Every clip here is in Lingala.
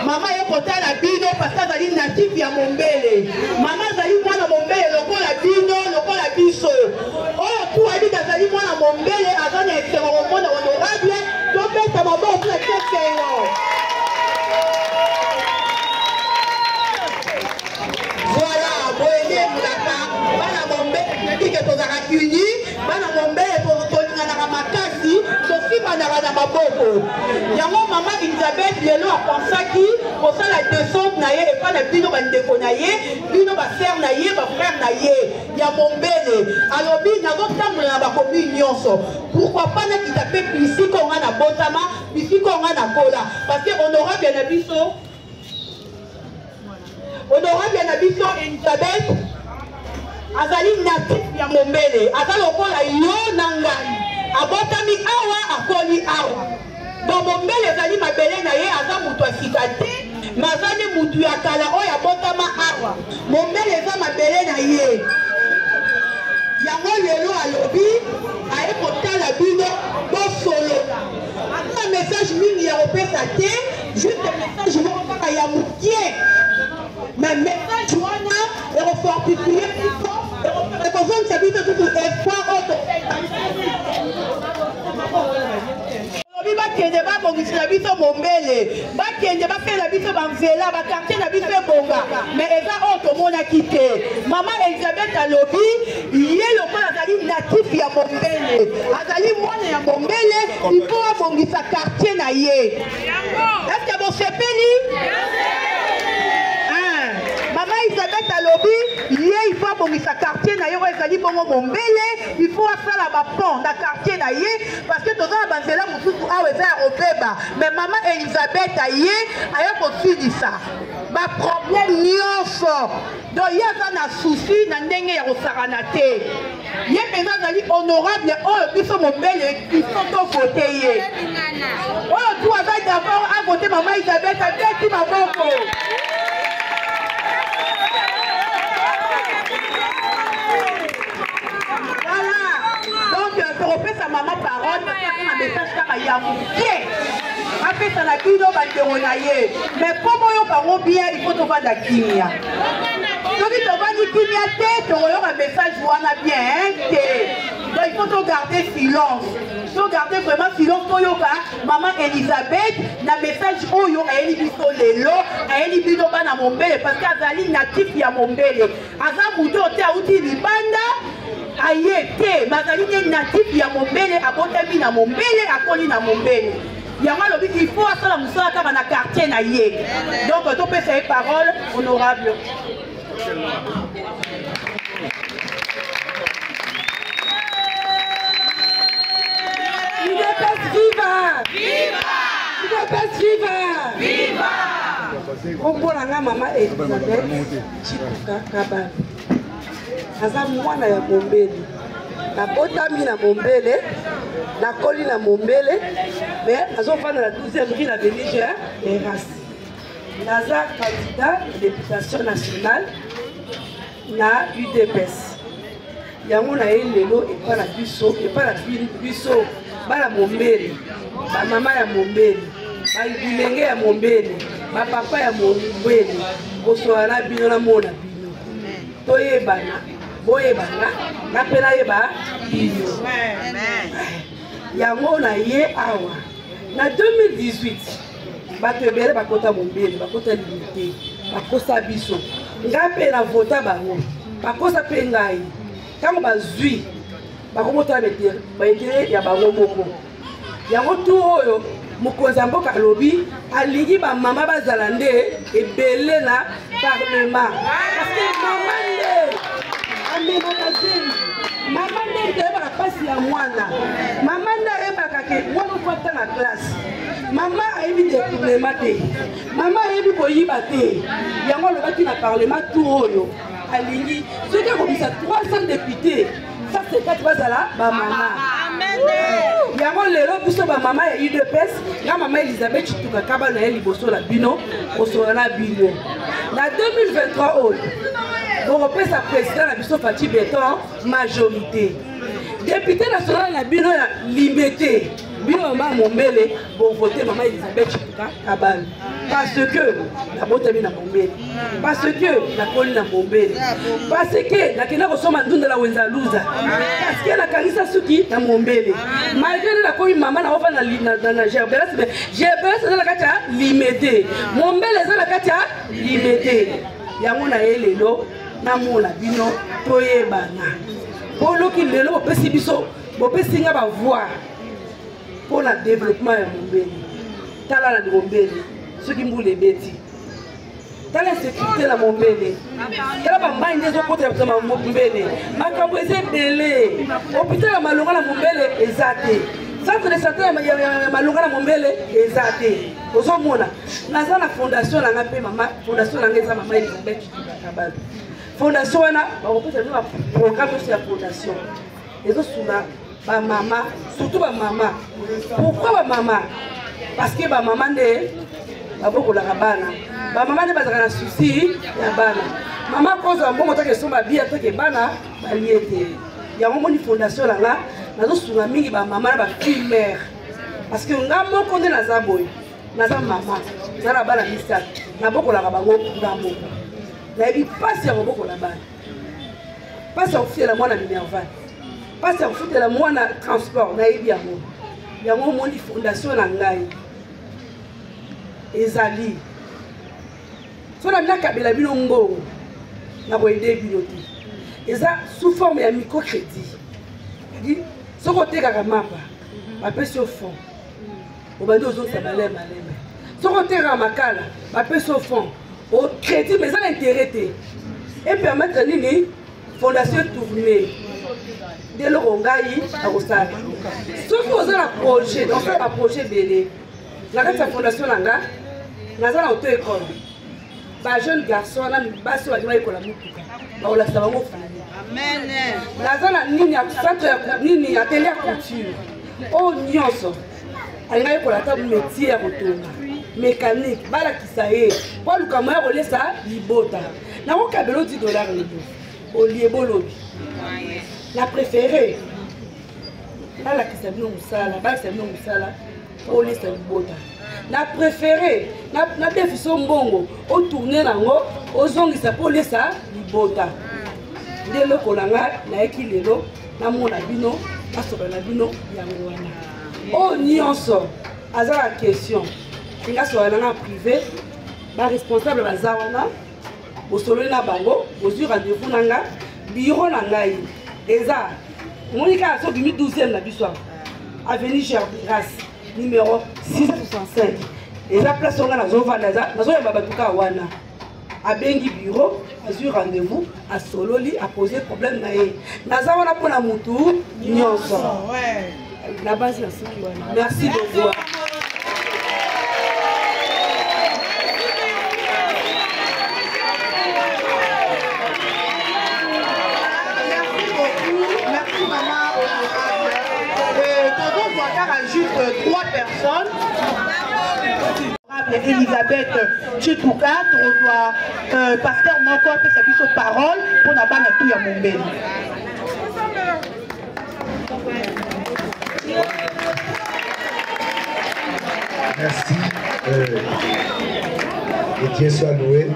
Maman est portée à la bino parce qu'elle est native à Mombele. Maman zali mwana Mombele lokola bino lokola biso. Oh tout a dit zali mwana Mombele azana extrêmement honorable. Donc ça maman on peut faire. Voilà, boyé mulaka bana Mombele qui que tozaka uni, bana Mombele tozolingana makasi, sofi bana na maboko. Yango maman Elisabeth lelo a pensaki pour ça la descente na ye et pas la bino bandeko na ye, bino ba sœur na ye, ba frère na ye, ya Mombele. Alors bi na go tambola na ba commune nyonso. Pourquoi pas na kitape ici ko nga na botama, ici ko nga na kola parce que honorable na biso. Honorable na biso Elisabeth azali natif ya Mombele, azali lokola yo na ngai. Abotami awa akoli awa. Donc Mombele ezali mabele na ye aza mutu asika te, mazali mutu ya kala oyo abotama awa. Mombele eza mabele na ye. Yango lelo alobi aye kotala bino bosolola. Ata message mingi ya kopesa te, juste message moko kaka ya mukie. Mais message wana ekofortifie biso, ekozongisa biso tutu espoir oto. Bakende babongisi na biso Mombele, bakende bapela biso banzela, bakartier na biso ebonga, mais eza oto ayaki te. Maman Elisabeth alobi ye lokola azali natif ya Mombele, azali mwana ya Mombele, il faut abongisa quartier na ye. Est-ce que bosepeli? Maman Elisabeth alobi ye il faut abongisa quartier na ye oyo ezali bongo Mombele, il faut asala bapont na quartier na ye parce que toza na banzela mosusu awa eza ya kobeba. Mais maman Elisabeth aye aya kosilisa baproblème nyonso. Donc ye aza na souci na ndenge ya kosakana te. Ye mpenza azali honorable oyo biso Mombele il faut tovote ye. Oyo tu aza d'abord avote maman Elisabeth abeti maboko. Sa maman parole parce qu'il y a un message qui a mouillé. Après ça n'a qu'une autre banderonaye. Mais pour moi bien il faut trouver la kimia. Donc il faut pas dire kimia tête, on a un message ou on a bien donc il faut garder silence. Il faut garder vraiment silence pour yoka maman Elisabeth na message oyo ayeli biso lelo ayeli biso bana Mombele parce que azali natif ya Mombele. Aza muto te auti libanda aye te mazali ne natif ya Mombele abotami na Mombele akoli na Mombele. Yango lobi il faut asala musala kaka na quartier na ye. Donc to peut faire parole honorable. Viva! Viva! Viva! Viva! Kombolanga mama Elisabeth Chikuka Kabana. Aza mwana ya Mombele. Nabotami na Mombele, nakoli na Mombele, mais azofana la 12e rue la Vénigère et race. Naza candidat de députation nationale na UDPS. Yango na lelo et pas la biso, et pas la biso, ba la Mombele, ba mama ya Mombele, ba bilenge ya Mombele, ba papa ya Mombele, bosoana bino na mona bino. Toyebana, boyebana, na pena yeba bino. Yango na ye awa. Na 2018, bato ebele bakota Mombele, bakota limité, bakosa biso. Ngape na vota bango, bakosa pe ngai. Quand bazui bakomota baetere ya bango moko yango tu oyo mokonzi ya mboka alobi alingi bamama bazala nde ebele na parlement parce que mama nde amemaka zemi mama nde ayebaka mpasi ya mwana mama nde ayebaka ke mwana ofata na classe mama ayebi détournement te mama ayebi koyiba te yango alobaki na parlement tu oyo alingi soki akomisa 300 députés ça c'est quatre bazala bamama yango lelo biso bamama ya UDPS na mama Elisabeth Chituka Kabana ya liboso la bino osola na bino na 2023 oyo bokopesa président na biso Fatou Beton majorité député national na bino ya limité bino mama Mombele bon voter mama Elisabeth Chituka Kabana parce que la botami na Mombele parce que la koli na Mombele parce que la kena kosoma ndunda la wenza luza parce que la kanisa suki na Mombele malgré la koi mama na ofa na Gerberas mais Gerberas na la kata limité Mombele za la kata limité yango na elelo na mona bino toyebana polo ki lelo opesi biso bopesi nga ba voir pour le développement ya Mombele tala na Mombele ceux qui moulent les bêtis. Dans la sécurité de Mombele, il y a des gens qui sont en Mombele. Ma campagne est belée. Hôpital de Malonga Mombele est zaté. Centre de santé de Malonga Mombele est zaté. Aux hommes, on a la fondation, on a appelé maman, fondation, on a appelé maman Elisabeth Chituka Kabana. Fondation, on a un programme sur la fondation. Les autres sont là, ma maman, surtout ma maman. Pourquoi ma maman? Parce que ma maman est aboko la bana ba mama ne bazaka na souci ya bana mama koza mbongo take somba bia take bana baliete ya moni fondation la la nazo sunga mingi ba mama na ba fille mère parce que nga moko nde naza boy naza mama zara bana misa na boko la bango ngambo na bi passe ya boko la bana passe officiel la mwana minerval passe officiel la mwana transport na yebi ya mo moni fondation na ngai ezali so na mina kabela bino mbongo na koyede bilote eza sous forme ya microcrédit dit soko otekaka mapa bapesi yo fond obandi ozokisa maleme soko otekaka makala bapesi yo fond au crédit mais eza na intérêt te epermettre nini fondation tourner nde eloko ngai akosala soki oza na projet osala baprojet ebele na kati ya fondation na nga naza na auto école bajeune garçon na basi baki bayekola motuka bakolakisa bango fulu naza na nini centre ya nini atelier ya couture oyo nyonso alinga yekola ata métier ya kotonga mécanique balakisa ye po aluka moya kolesa libota nakokabela $10 libo olie bolobi na préféré balakisa bino mosala balakisa bino mosala olesa libota na préféré na defiso mbongo otourne nango ozongisa mpo olesa libota nde eloko na nga nayeki lelo namona bino nasoka na bino yango wana oyo nyonso aza na question tinga soka na nga privé baresponsable baza wana bosololi na bango bozwi rendez-vous na nga biro na ngai eza omoni kaka so bimi 12e na biso avenue Gerbiras numéro 665 eza place onga nazovanda nazoyamba bato kaka wana abengi bureau azwi rendez-vous asololi apose problème na ye naza wana mpona mutu nyonso na basi na soki wana merci beaucoup. Juste 3 personnes. Elisabeth Chitouka, pasteur Moko a fait sa parole pour la banne à tout à mon bébé. Merci. Que Dieu soit loué.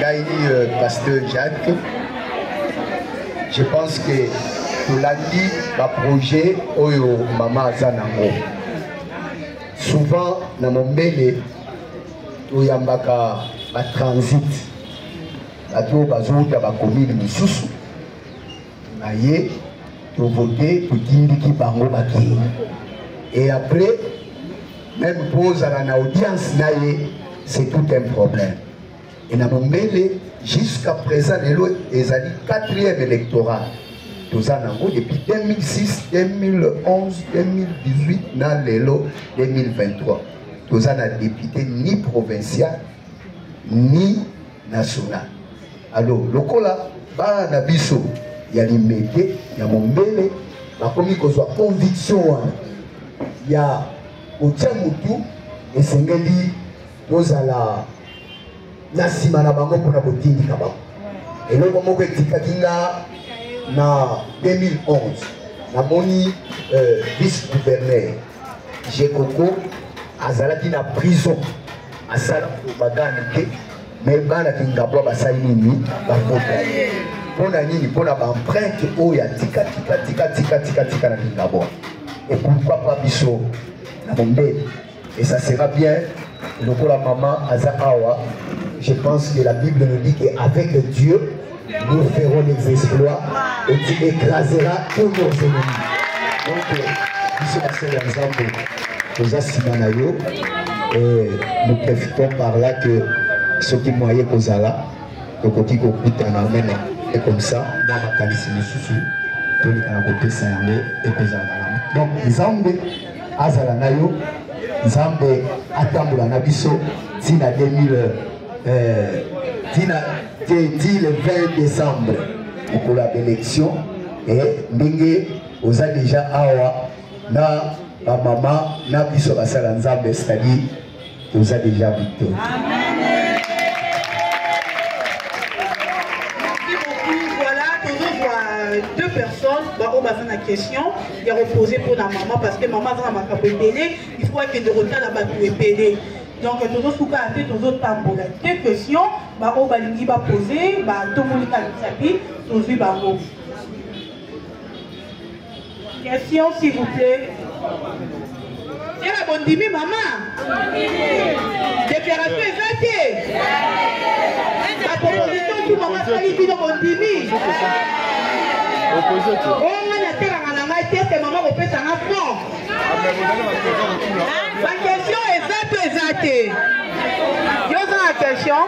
Gaïli, pasteur Jacques, je pense que pour lundi, ma projet, oyo maman Zanango. Souvent, dans mon bébé, oyambaka ba transit. Bato bazouta ba commune mususu. Aye, to voter pour dire qui bango baki. Et après, même pose à la audience naie, c'est tout un problème. Et dans mon bébé, jusqu'à présent, les années 4e électoral. Depuis 2006, 2011, 2018, dans l'élo 2023. Nous avons député ni provincial, ni national. Alors, le cola, il y a les métiers, il y a mon bébé, il y a conviction, il y a au Tchamutu, et c'est nous allons nasima na bango pour la botini kaba. Et le moment où en 2011, na moni vice-gouverneur Jekoko azalaki na prison asala baganike mais bana kingabwa basali nini bavota pona nini pona ba empreinte oya tika na kingabwa et pourquoi pas biso na bombe et ça sera bien le la maman Azaawa. Je pense que la Bible nous dit qu'avec Dieu nous ferons des exploits et tu écraseras tous nos ennemis. Donc, ici, la seule exemple, nous assimanayo et nous profitons par là que ceux qui moyaient qu'aux ala, que côté qu'on coûte en amène et comme ça, dans ma qualité de sous tous les côtés saillants et qu'aux ala. Donc, Nzambe azalanayo, Nzambe atambula nabiso, tina 2000. Dit le 20 décembre pour l'élection et Ndenge vous a déjà awa na ma maman na biso basala nzambe c'est-à-dire vous a déjà victoire. Amen. Merci beaucoup. Voilà, toujours deux personnes on va faire la question il y a reposé pour la maman parce que maman a ma capacité il faut que de retard la bateau est pédé. Donc, tous les soukas à tous les tambours. Deux questions, on va les poser, tout le monde a tous les Question, s'il vous plaît. tiala bondimi mama déclaration ezate baproposition tu mama sali bino bondimi onga nateranga na ngai te te mama kopesanga fond baquestion eza te yo oza na question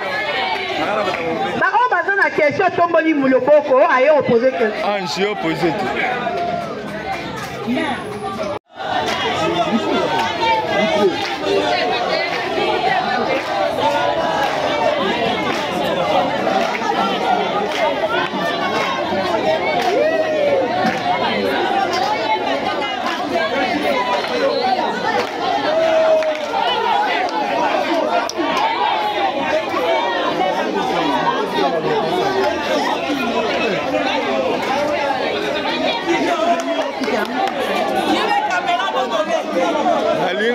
baoyo baza na question tomboli loboko aye opose question j'ai opposé Allez,